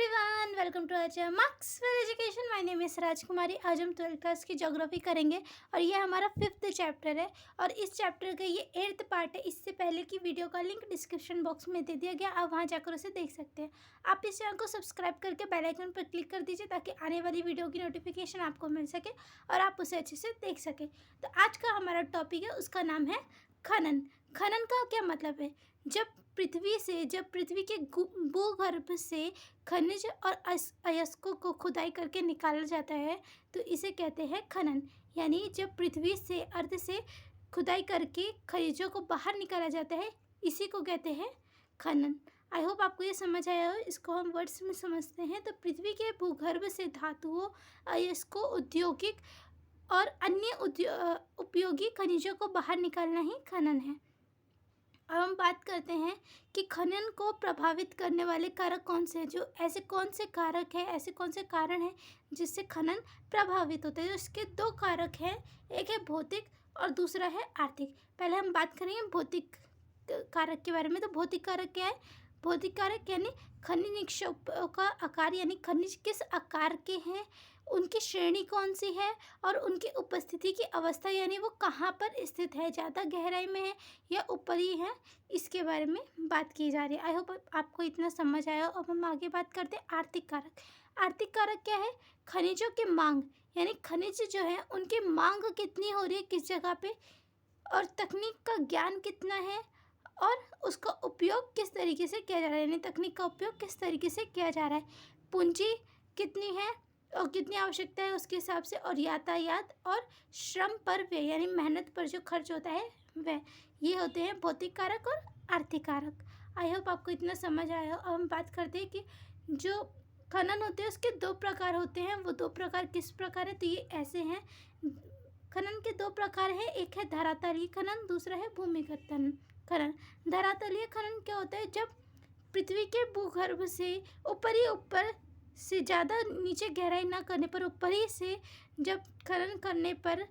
Everyone, welcome to our Maxwell education. My name is Rajkumari. आज हम 12th class की geography करेंगे और ये हमारा 5th चैप्टर है और इस चैप्टर का ये 8th पार्ट है। इससे पहले की वीडियो का लिंक डिस्क्रिप्शन बॉक्स में दे दिया गया, आप वहाँ जाकर उसे देख सकते हैं। आप इस चैनल को सब्सक्राइब करके बेल आइकन पर क्लिक कर दीजिए ताकि आने वाली वीडियो की नोटिफिकेशन आपको मिल सके और आप उसे अच्छे से देख सकें। तो आज का हमारा टॉपिक है, उसका नाम है खनन। खनन का क्या मतलब है? जब पृथ्वी के भूगर्भ से खनिज और अयस्कों को खुदाई करके निकाला जाता है तो इसे कहते हैं खनन। यानी जब पृथ्वी से अर्थ से खुदाई करके खनिजों को बाहर निकाला जाता है, इसी को कहते हैं खनन। आई होप आपको ये समझ आया हो। इसको हम वर्ड्स में समझते हैं तो पृथ्वी के भूगर्भ से धातुओं, अयस्कों, औद्योगिक और अन्य उपयोगी खनिजों को बाहर निकालना ही खनन है। अब हम बात करते हैं कि खनन को प्रभावित करने वाले कारक कौन से हैं। जो ऐसे कौन से कारक हैं, ऐसे कौन से कारण हैं जिससे खनन प्रभावित होता है। तो इसके दो कारक हैं, एक है भौतिक और दूसरा है आर्थिक। पहले हम बात करेंगे भौतिक कारक के बारे में। तो भौतिक कारक क्या है? भौतिक कारक यानी खनिज निक्षेपों का आकार, यानी खनिज किस आकार के हैं, उनकी श्रेणी कौन सी है और उनकी उपस्थिति की अवस्था, यानी वो कहाँ पर स्थित है, ज़्यादा गहराई में है या ऊपर ही है, इसके बारे में बात की जा रही है। आई होप आपको इतना समझ आया। अब हम आगे बात करते हैं आर्थिक कारक। आर्थिक कारक क्या है? खनिजों की मांग, यानी खनिज जो है उनकी मांग कितनी हो रही है किस जगह पे, और तकनीक का ज्ञान कितना है और उसका उपयोग किस तरीके से किया जा रहा है, यानी तकनीक का उपयोग किस तरीके से किया जा रहा है, पूंजी कितनी है और कितनी आवश्यकता है उसके हिसाब से, और यातायात और श्रम पर व्यय, यानी मेहनत पर जो खर्च होता है वह। ये होते हैं भौतिक कारक और आर्थिक कारक। आई होप आपको इतना समझ आया हो। अब हम बात करते हैं कि जो खनन होते हैं उसके दो प्रकार होते हैं। वो दो प्रकार किस प्रकार है? तो ये ऐसे हैं। खनन के दो प्रकार हैं, एक है धरातलीय खनन, दूसरा है भूमिगत खनन। धरातलीय खनन क्या होता है? जब पृथ्वी के भूगर्भ से ऊपर से ज़्यादा नीचे गहराई ना करने पर, ऊपर ही से जब खनन करने पर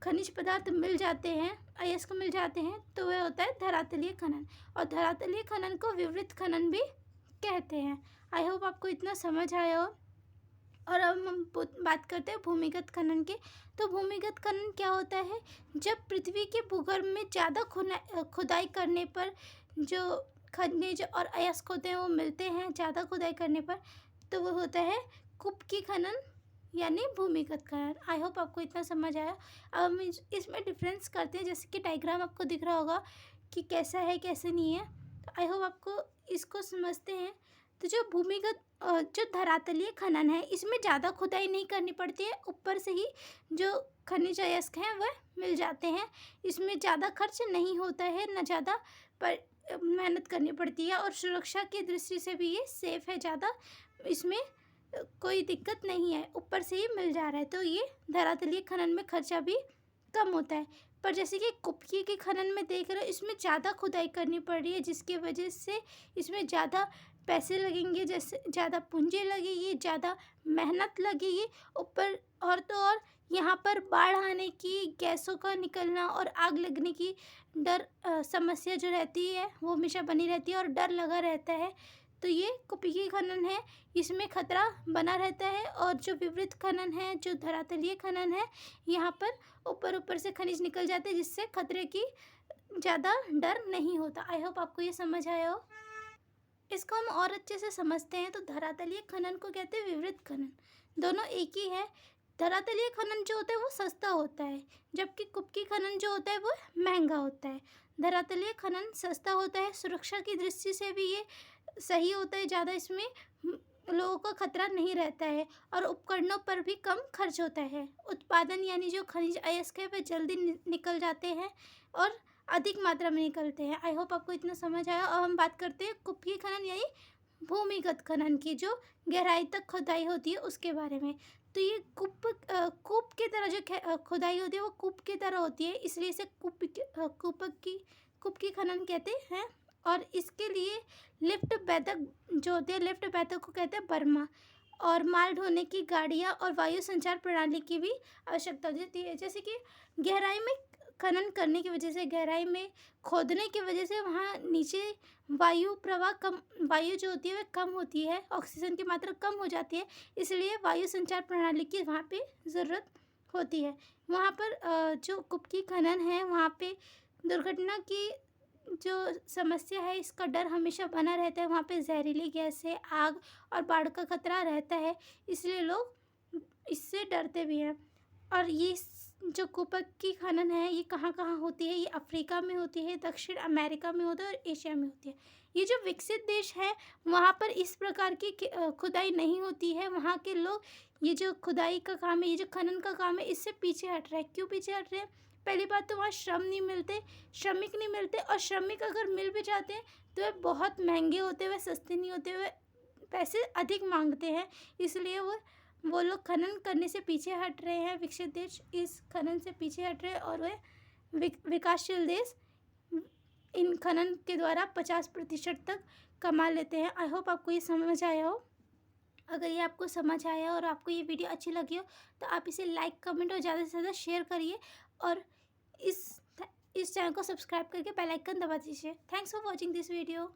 खनिज पदार्थ मिल जाते हैं, अयस्क मिल जाते हैं, तो वह होता है धरातलीय खनन। और धरातलीय खनन को विवृत खनन भी कहते हैं। आई होप आपको इतना समझ आया हो। और अब हम बात करते हैं भूमिगत खनन की। तो भूमिगत खनन क्या होता है? जब पृथ्वी के भूगर्भ में ज़्यादा खुदाई करने पर जो खनिज और अयस्क होते हैं वो मिलते हैं ज़्यादा खुदाई करने पर, तो वो होता है कुपकी खनन यानी भूमिगत खनन। आई होप आपको इतना समझ आया। अब हम इसमें डिफरेंस करते हैं, जैसे कि डायग्राम आपको दिख रहा होगा कि कैसा है कैसे नहीं है। तो आई होप आपको इसको समझते हैं। तो जो धरातलीय खनन है इसमें ज़्यादा खुदाई नहीं करनी पड़ती है, ऊपर से ही जो खनिज अयस्क हैं वह मिल जाते हैं। इसमें ज़्यादा खर्च नहीं होता है, न ज़्यादा पर मेहनत करनी पड़ती है, और सुरक्षा की दृष्टि से भी ये सेफ़ है। ज़्यादा इसमें कोई दिक्कत नहीं है, ऊपर से ही मिल जा रहा है। तो ये धरातलीय खनन में खर्चा भी कम होता है। पर जैसे कि कुपकी के खनन में देख रहे हो, इसमें ज़्यादा खुदाई करनी पड़ रही है, जिसकी वजह से इसमें ज़्यादा पैसे लगेंगे, जैसे ज़्यादा पूंजी लगेगी, ज़्यादा मेहनत लगेगी ऊपर। और तो और यहाँ पर बाढ़ आने की, गैसों का निकलना और आग लगने की समस्या जो रहती है वो हमेशा बनी रहती है और डर लगा रहता है। तो ये कुपकी खनन है, इसमें खतरा बना रहता है। और जो विवृत खनन है, जो धरातलीय खनन है, यहाँ पर ऊपर से खनिज निकल जाते हैं, जिससे खतरे की ज़्यादा डर नहीं होता। आई होप आपको ये समझ आया हो। इसको हम और अच्छे से समझते हैं तो धरातलीय खनन को कहते हैं विवृत खनन। दोनों एक ही है। धरातलीय खनन जो होता है वो सस्ता होता है, जबकि कुपकी खनन जो होता है वो महंगा होता है। धरातलीय खनन सस्ता होता है, सुरक्षा की दृष्टि से भी ये सही होता है, ज़्यादा इसमें लोगों का खतरा नहीं रहता है, और उपकरणों पर भी कम खर्च होता है। उत्पादन यानी जो खनिज अयस्क है वे जल्दी निकल जाते हैं और अधिक मात्रा में निकलते हैं। आई होप आपको इतना समझ आया। और हम बात करते हैं कुपकी खनन यानी भूमिगत खनन की, जो गहराई तक खुदाई होती है उसके बारे में। तो ये कूप की तरह जो खुदाई होती है वो कूप की तरह होती है, इसलिए इसे कुपकी खनन कहते हैं। और इसके लिए लिफ्ट बैठक जो होती है, लिफ्ट बैठक को कहते हैं बर्मा, और माल ढोने की गाड़ियाँ और वायु संचार प्रणाली की भी आवश्यकता होती है। जैसे कि गहराई में खनन करने की वजह से, गहराई में खोदने की वजह से वहाँ नीचे वायु प्रवाह कम, वायु जो होती है वह कम होती है, ऑक्सीजन की मात्रा कम हो जाती है, इसलिए वायु संचार प्रणाली की वहाँ पे ज़रूरत होती है। वहाँ पर जो कुपकी खनन है वहाँ पे दुर्घटना की जो समस्या है इसका डर हमेशा बना रहता है। वहाँ पे जहरीली गैस है, आग और बाढ़ का खतरा रहता है, इसलिए लोग इससे डरते भी हैं। और ये जो कुपकी खनन है ये कहाँ-कहाँ होती है? ये अफ्रीका में होती है, दक्षिण अमेरिका में होती है और एशिया में होती है। ये जो विकसित देश है वहाँ पर इस प्रकार की खुदाई नहीं होती है। वहाँ के लोग ये जो खुदाई का काम है, ये जो खनन का काम है, इससे पीछे हट रहे हैं। क्यों पीछे हट रहे हैं? पहली बात तो वहाँ श्रम नहीं मिलते, श्रमिक नहीं मिलते, और श्रमिक अगर मिल भी जाते हैं तो वे बहुत महँगे होते हैं, वे सस्ते नहीं होते, वे पैसे अधिक माँगते हैं, इसलिए वो लोग खनन करने से पीछे हट रहे हैं। विकसित देश इस खनन से पीछे हट रहे हैं और वे विकासशील देश इन खनन के द्वारा 50% तक कमा लेते हैं। आई होप आपको ये समझ आया हो। अगर ये आपको समझ आया और आपको ये वीडियो अच्छी लगी हो तो आप इसे लाइक, कमेंट और ज़्यादा से ज़्यादा शेयर करिए, और इस चैनल को सब्सक्राइब करके बेल आइकन दबा दीजिए। Thanks for watching this video.